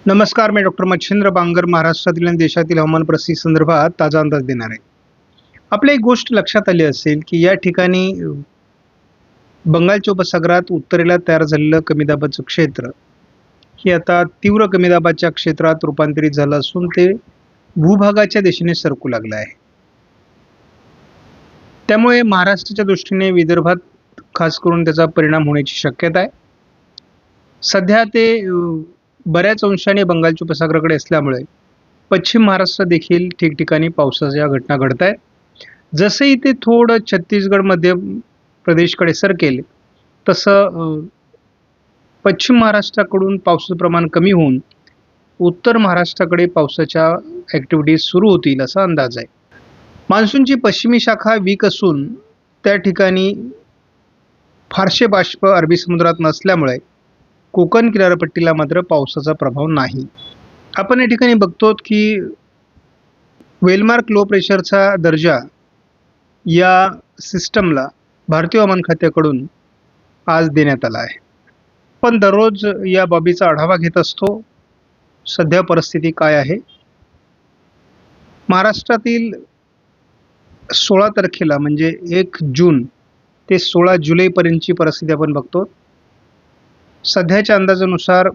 नमस्कार, मी डॉक्टर मच्छिंद्र बांगर महाराष्ट्रातील आणि देशातील हवामान परिस्थिती संदर्भात ताजा अंदाज देणार आहे. आपल्या एक गोष्ट लक्षात आली असेल, की या ठिकाणी बंगालच्या उपसागरात उत्तरेला तयार झालेलं कमी दाबाचं क्षेत्र हे आता तीव्र कमी दाबाच्या क्षेत्रात रूपांतरित झालं असून ते भूभागाच्या दिशेने सरकू लागलं आहे. त्यामुळे महाराष्ट्राच्या दृष्टीने विदर्भात खास करून त्याचा परिणाम होण्याची शक्यता आहे. सध्या ते बऱ्याच अंशाने बंगालच्या उपसागराकडे असल्यामुळे पश्चिम महाराष्ट्रात देखील ठिकठिकाणी पावसाच्या घटना घडत आहेत. जसंही ते थोडं छत्तीसगड मध्य प्रदेशकडे सरकेल तसं पश्चिम महाराष्ट्राकडून पावसाचं प्रमाण कमी होऊन उत्तर महाराष्ट्राकडे पावसाच्या ॲक्टिव्हिटीज सुरू होतील असा अंदाज आहे. मान्सूनची पश्चिमी शाखा वीक असून त्या ठिकाणी फारसे बाष्प अरबी समुद्रात नसल्यामुळे कोकण किनारपट्टीला मात्र पावसाचा प्रभाव नाही. आपण या ठिकाणी बघतो की वेलमार्क लो प्रेशरचा दर्जा या सिस्टमला भारतीय हवामान खात्याकडून आज देण्यात आला आहे. पण दररोज या बाबीचा आढावा घेत असतो. सध्या परिस्थिती काय आहे? महाराष्ट्रातील 16 तारखेला म्हणजे 1 जून ते 16 जुलैपर्यंतची परिस्थिती आपण बघतो. सध्याच्या अंदाजानुसार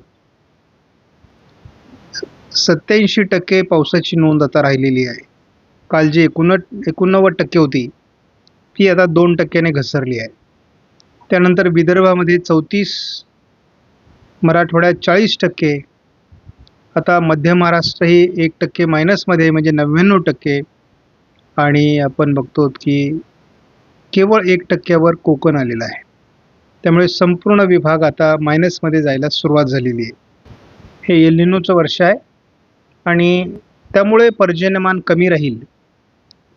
87% पावसाची नोंद आता राहिलेली आहे. काल जी 89% होती ती आता 2% घसरली आहे. त्यानंतर विदर्भामध्ये 34, मराठवाड्यात 40%, आता मध्य महाराष्ट्र ही 1% मायनसमध्ये म्हणजे 99%, आणि आपण बघतो की केवळ 1%वर कोकण आलेला आहे. त्यामुळे संपूर्ण विभाग आता मायनसमध्ये जायला सुरुवात झालेली आहे. हे एल निनोचं वर्ष आहे आणि त्यामुळे पर्जन्यमान कमी राहील,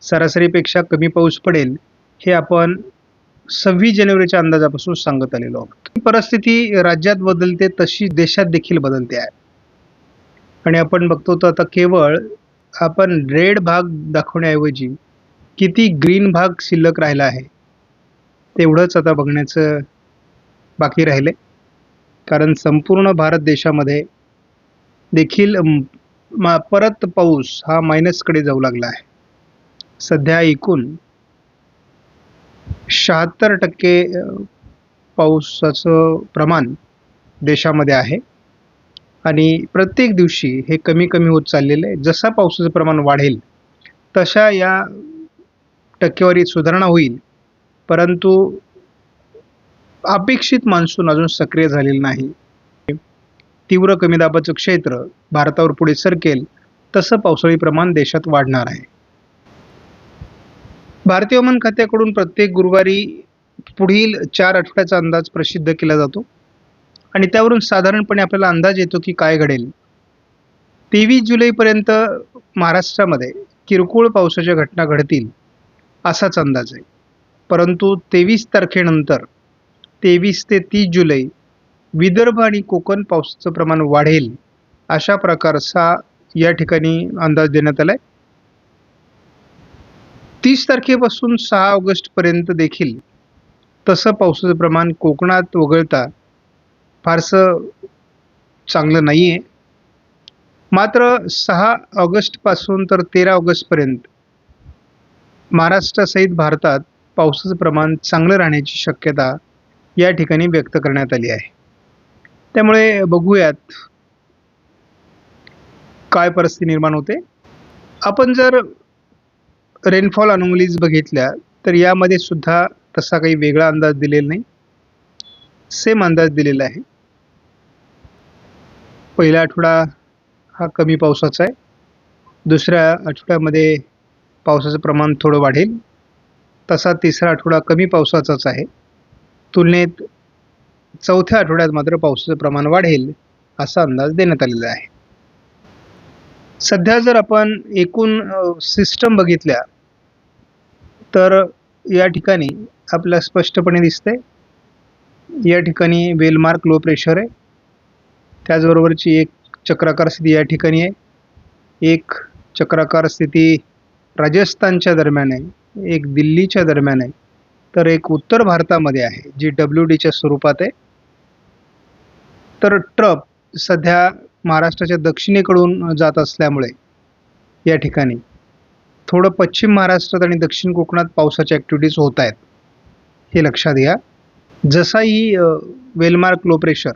सरासरीपेक्षा कमी पाऊस पडेल, हे आपण 26 जानेवारीच्या अंदाजापासून सांगत आलेलो आहोत. ही परिस्थिती राज्यात बदलते तशी देशात देखील बदलते आहे. आणि आपण बघतो तर आता केवळ आपण रेड भाग दाखवण्याऐवजी किती ग्रीन भाग शिल्लक राहिला आहे तेवढंच आता बघण्याचं बाकी राहिले. कारण संपूर्ण भारत देशामध्ये देखील परत पाऊस हा मायनसकडे जाऊ लागला आहे. सध्या एकूण 76% पावसाचं प्रमाण देशामध्ये आहे आणि प्रत्येक दिवशी हे कमी कमी होत चाललेलं आहे. जसा पावसाचं प्रमाण वाढेल तशा या टक्केवारीत सुधारणा होईल, परंतु अपेक्षित मान्सून अजून सक्रिय झालेलं नाही. तीव्र कमी दाबाचं क्षेत्र भारतावर पुढे सरकेल तसं पावसाळी प्रमाण देशात वाढणार आहे. भारतीय हवामान खात्याकडून प्रत्येक गुरुवारी पुढील 4 आठवड्याचा अंदाज प्रसिद्ध केला जातो आणि त्यावरून साधारणपणे आपल्याला अंदाज येतो की काय घडेल. 23 जुलैपर्यंत महाराष्ट्रामध्ये किरकोळ पावसाच्या घटना घडतील असाच अंदाज आहे. परंतु 23 तारखेनंतर 23 ते 30 जुलै विदर्भ आणि कोकण पावसाचं प्रमाण वाढेल अशा प्रकारचा या ठिकाणी अंदाज देण्यात आला आहे. 30 तारखेपासून 6 ऑगस्टपर्यंत देखील तसं पावसाचं प्रमाण कोकणात वगळता फारसं चांगलं नाही आहे. मात्र 6 ऑगस्टपासून तर 13 ऑगस्टपर्यंत महाराष्ट्रासहित भारतात पावसाचं प्रमाण चांगलं राहण्याची शक्यता या ठिकाणी व्यक्त करण्यात आली आहे. त्यामुळे बघूयात काय परिस्थिती निर्माण होते. आपण जर रेनफॉल अनोमलीज बघितल्या तर यामध्ये सुद्धा तसा काही वेगळा अंदाज दिलेला नाही, सेम अंदाज दिलेला आहे. पहिला आठवडा हा कमी पावसाचा आहे. दुसऱ्या आठवड्यामध्ये पावसाचं प्रमाण थोडं वाढेल. तसा तिसरा आठवडा कमी पावसाचाच आहे. तुलनेत चौथ्या आठवड्यात मात्र पावसाचं प्रमाण वाढेल असा अंदाज देण्यात आलेला आहे. सध्या जर आपण एकूण सिस्टम बघितल्या तर या ठिकाणी आपल्याला स्पष्टपणे दिसते. या ठिकाणी वेलमार्क लो प्रेशर आहे. त्याचबरोबरची एक चक्राकार स्थिती या ठिकाणी आहे. एक चक्राकार स्थिती राजस्थानच्या दरम्यान आहे, एक दिल्लीच्या दरम्यान आहे, तर एक उत्तर भारतामध्ये आहे जी WDच्या स्वरूपात आहे. तर ट्रप सध्या महाराष्ट्राच्या दक्षिणेकडून जात असल्यामुळे या ठिकाणी थोडं पश्चिम महाराष्ट्रात आणि दक्षिण कोकणात पावसाच्या ॲक्टिव्हिटीज होत आहेत, हे लक्षात घ्या. जसाही वेलमार्क लो प्रेशर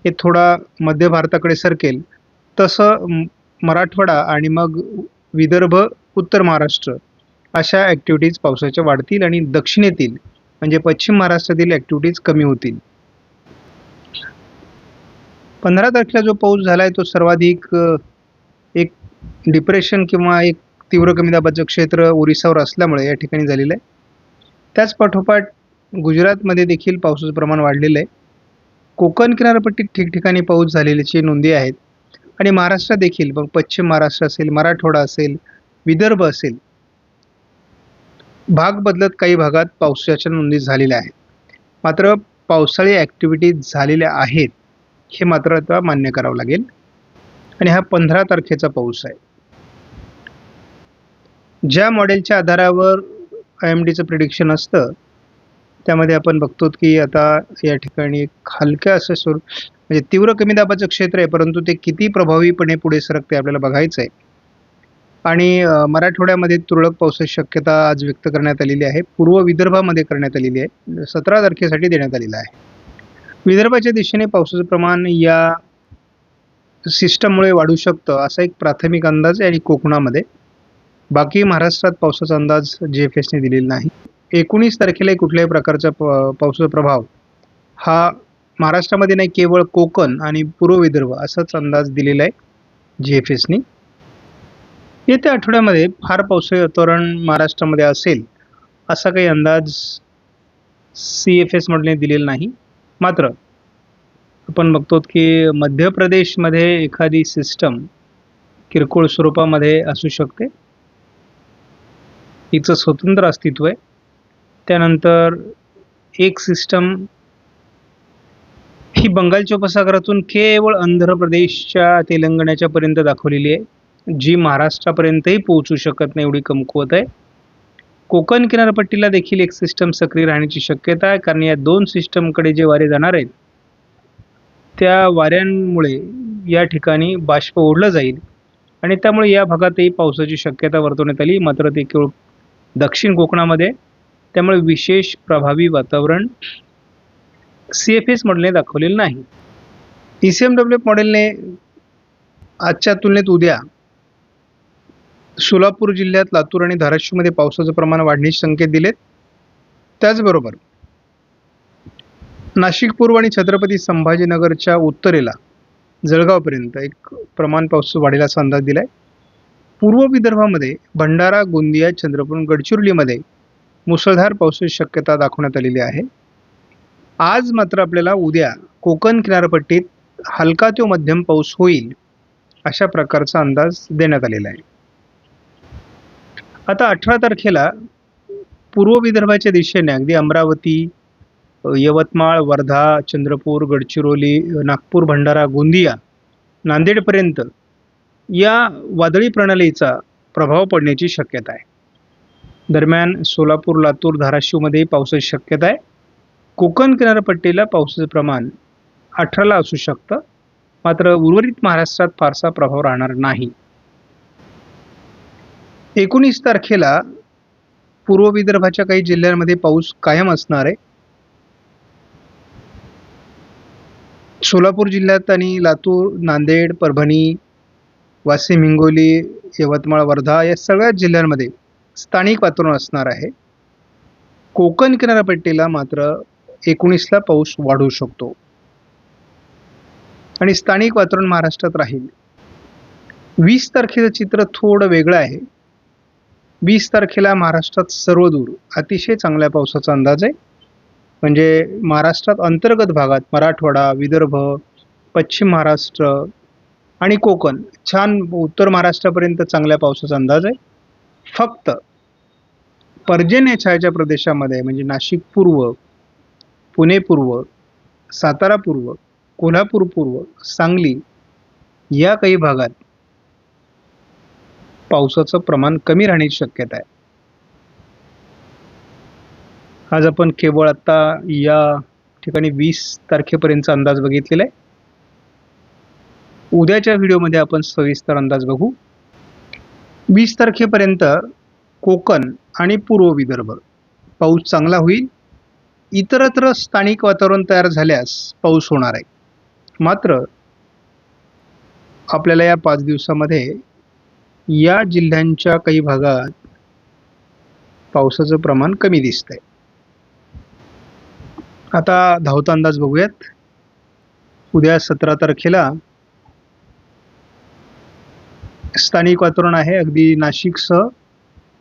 हे थोडा मध्य भारताकडे सरकेल तसं मराठवाडा आणि मग विदर्भ, उत्तर महाराष्ट्र अशा ॲक्टिव्हिटीज पावसाच्या वाढतील आणि दक्षिणेतील म्हणजे पश्चिम महाराष्ट्रातील ॲक्टिव्हिटीज कमी होतील. 15 तारखेला जो पाऊस झाला आहे तो सर्वाधिक एक डिप्रेशन किंवा एक तीव्र कमी दाबाचं क्षेत्र ओरिसावर असल्यामुळे या ठिकाणी झालेलं आहे. त्याच पाठोपाठ गुजरातमध्ये देखील पावसाचं प्रमाण वाढलेलं आहे. कोकण किनारपट्टीत ठिकठिकाणी पाऊस झालेल्याची नोंदी आहेत आणि महाराष्ट्रात देखील पश्चिम महाराष्ट्र असेल, मराठवाडा असेल, विदर्भ असेल, भाग बदलत काही भागात पावसाच्या नोंदी झालेल्या आहेत. मात्र पावसाळी ॲक्टिव्हिटीज झालेल्या आहेत हे मात्र आता मान्य करावं लागेल. आणि हा 15 तारखेचा पाऊस आहे. ज्या मॉडेलच्या आधारावर IMDचं प्रिडिक्शन असतं त्यामध्ये आपण बघतो की आता या ठिकाणी हलक्या असं म्हणजे तीव्र कमी दाबाचं क्षेत्र आहे, परंतु ते किती प्रभावीपणे पुढे सरकते आपल्याला बघायचं आहे. आणि मराठवाड्यामध्ये तुरळक पावसाची शक्यता आज व्यक्त करण्यात आलेली आहे. पूर्व विदर्भामध्ये करण्यात आलेली आहे, 17 तारखेसाठी देण्यात आलेलं आहे. विदर्भाच्या दिशेने पावसाचं प्रमाण या सिस्टममुळे वाढू शकतं असा एक प्राथमिक अंदाज आहे आणि कोकणामध्ये. बाकी महाराष्ट्रात पावसाचा अंदाज GFSने दिलेला नाही. 19 तारखेला कुठल्याही प्रकारचा पावसाचा प्रभाव हा महाराष्ट्रामध्ये नाही, केवळ कोकण आणि पूर्व विदर्भ असाच अंदाज दिलेला आहे GFSने. येत्या आठवड्यामध्ये फार पावसाळी वातावरण महाराष्ट्रामध्ये असेल असा काही अंदाज CFS मॉडेलने दिलेला नाही. मात्र आपण बघतो की मध्य प्रदेशमध्ये एखादी सिस्टम किरकोळ स्वरूपामध्ये असू शकते, हिचं स्वतंत्र अस्तित्व आहे. त्यानंतर एक सिस्टम ही बंगालच्या उपसागरातून केवळ आंध्र प्रदेशच्या तेलंगणाच्या पर्यंत दाखवलेली आहे, जी महाराष्ट्रापर्यंतही पोहोचू शकत नाही एवढी कमकुवत आहे. कोकण किनारपट्टीला देखील एक सिस्टम सक्रिय राहण्याची शक्यता आहे, कारण या दोन सिस्टमकडे जे वारे जाणार आहेत त्या वाऱ्यांमुळे या ठिकाणी बाष्प ओढलं जाईल आणि त्यामुळे या भागातही पावसाची शक्यता वर्तवण्यात आली. मात्र ते केवळ दक्षिण कोकणामध्ये, त्यामुळे विशेष प्रभावी वातावरण CFS मॉडेलने दाखवलेलं नाही. ECMWF मॉडेलने आजच्या तुलनेत उद्या सोलापूर जिल्ह्यात, लातूर आणि धाराशिवमध्ये पावसाचं प्रमाण वाढण्याचे संकेत दिलेत. त्याचबरोबर नाशिक पूर्व आणि छत्रपती संभाजीनगरच्या उत्तरेला जळगावपर्यंत एक प्रमाण पाऊस वाढेल असा अंदाज दिलाय. पूर्व विदर्भामध्ये भंडारा, गोंदिया, चंद्रपूर, गडचिरोलीमध्ये मुसळधार पावसाची शक्यता दाखवण्यात आलेली आहे. आज मात्र आपल्याला उद्या कोकण किनारपट्टीत हलका ते मध्यम पाऊस होईल अशा प्रकारचा अंदाज देण्यात आलेला आहे. आता 18 तारखेला पूर्व विदर्भाच्या दिशेने अगदी अमरावती, यवतमाळ, वर्धा, चंद्रपूर, गडचिरोली, नागपूर, भंडारा, गोंदिया, नांदेडपर्यंत या वादळी प्रणालीचा प्रभाव पडण्याची शक्यता आहे. दरम्यान सोलापूर, लातूर, धाराशिवमध्ये पावसाची शक्यता आहे. कोकण किनारपट्टीला पावसाचं प्रमाण 18ला असू शकतं, मात्र उर्वरित महाराष्ट्रात फारसा प्रभाव राहणार नाही. 19 तारखेला पूर्व विदर्भाच्या काही जिल्ह्यांमध्ये पाऊस कायम असणार आहे. सोलापूर जिल्ह्यात आणि लातूर, नांदेड, परभणी, वाशिम, हिंगोली, यवतमाळ, वर्धा या सगळ्याच जिल्ह्यांमध्ये स्थानिक वातावरण असणार आहे. कोकण किनारपट्टीला मात्र 19ला पाऊस वाढू शकतो आणि स्थानिक वातावरण महाराष्ट्रात राहील. 20 तारखेचं चित्र थोडं वेगळं आहे. 20 तारखेला महाराष्ट्रात सर्वदूर अतिशय चांगल्या पावसाचा अंदाज आहे. म्हणजे महाराष्ट्रात अंतर्गत भागात मराठवाडा, विदर्भ, पश्चिम महाराष्ट्र आणि कोकण, छान उत्तर महाराष्ट्रापर्यंत चांगल्या पावसाचा अंदाज आहे. फक्त पर्जन्य छायाच्या प्रदेशामध्ये म्हणजे नाशिक पूर्व, पुणे पूर्व, सातारा पूर्व, कोल्हापूर पूर्व, सांगली या काही भागात पावसाचं प्रमाण कमी राहण्याची शक्यता आहे. आज आपण केवळ आता या ठिकाणी 20 तारखेपर्यंतचा अंदाज बघितलेला आहे. उद्याच्या व्हिडिओमध्ये आपण सविस्तर अंदाज बघू. 20 तारखेपर्यंत कोकण आणि पूर्व विदर्भ पाऊस चांगला होईल. इतरत्र स्थानिक वातावरण तयार झाल्यास पाऊस होणार आहे. मात्र आपल्याला या 5 दिवसामध्ये या जिल्ह्यांच्या काही भागात पावसाचं प्रमाण कमी दिसतंय. आता धावता अंदाज बघूयात. उद्या 17 तारखेला स्थानिक वातावरण आहे. अगदी नाशिकसह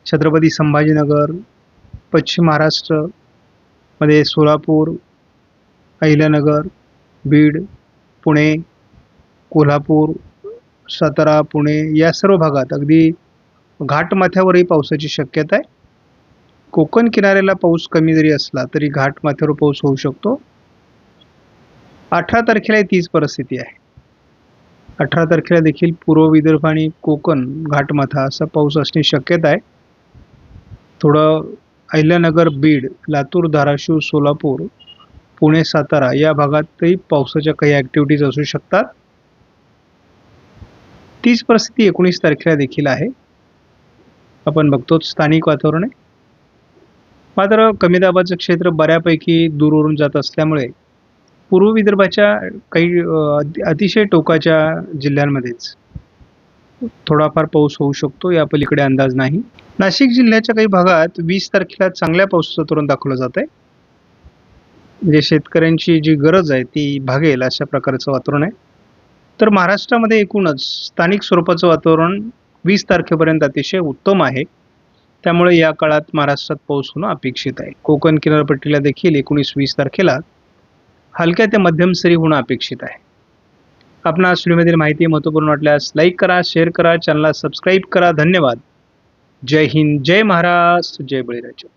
छत्रपती संभाजीनगर, पश्चिम महाराष्ट्र मध्ये सोलापूर, अहिल्यानगर, बीड, पुणे, कोल्हापूर, सातारा, पुणे या सर्व भागात अगदी घाटमाथ्यावरही पावसाची शक्यता आहे. कोकण किनाऱ्याला पाऊस कमी जरी असला तरी घाटमाथ्यावर पाऊस होऊ शकतो. 18 तारखेला तीच परिस्थिती आहे. 18 तारखेला देखील पूर्व विदर्भ आणि कोकण घाटमाथा असा पाऊस असण्याची शक्यता आहे. थोडं अहिल्यानगर, बीड, लातूर, धाराशिव, सोलापूर, पुणे, सातारा या भागातही पावसाच्या काही ॲक्टिव्हिटीज असू शकतात. तीच परिस्थिती 19 तारखेला देखील आहे. आपण बघतोच स्थानिक वातावरण आहे. मात्र कमी दाबाचं क्षेत्र बऱ्यापैकी दूरवरून जात असल्यामुळे पूर्व विदर्भाच्या काही अतिशय टोकाच्या जिल्ह्यांमध्येच थोडाफार पाऊस होऊ शकतो. या पलीकडे अंदाज नाही. नाशिक जिल्ह्याच्या काही भागात 20 तारखेला चांगल्या पावसाचं धोरण दाखवलं जात आहे. म्हणजे शेतकऱ्यांची जी गरज आहे ती भागेल अशा प्रकारचं वातावरण आहे. तर महाराष्ट्रामध्ये एकूणच स्थानिक स्वरूपाचं वातावरण 20 तारखेपर्यंत अतिशय उत्तम आहे. त्यामुळे या काळात महाराष्ट्रात पाऊस होणं अपेक्षित आहे. कोकण किनारपट्टीला देखील 19-20 तारखेला हलक्या ते मध्यम सरी होणं अपेक्षित आहे. आपणास व्हिडिओमधील माहिती महत्त्वपूर्ण वाटल्यास लाईक करा, शेअर करा, चॅनलला सबस्क्राईब करा. धन्यवाद. जय हिंद, जय महाराष्ट्र, जय बळीराजा.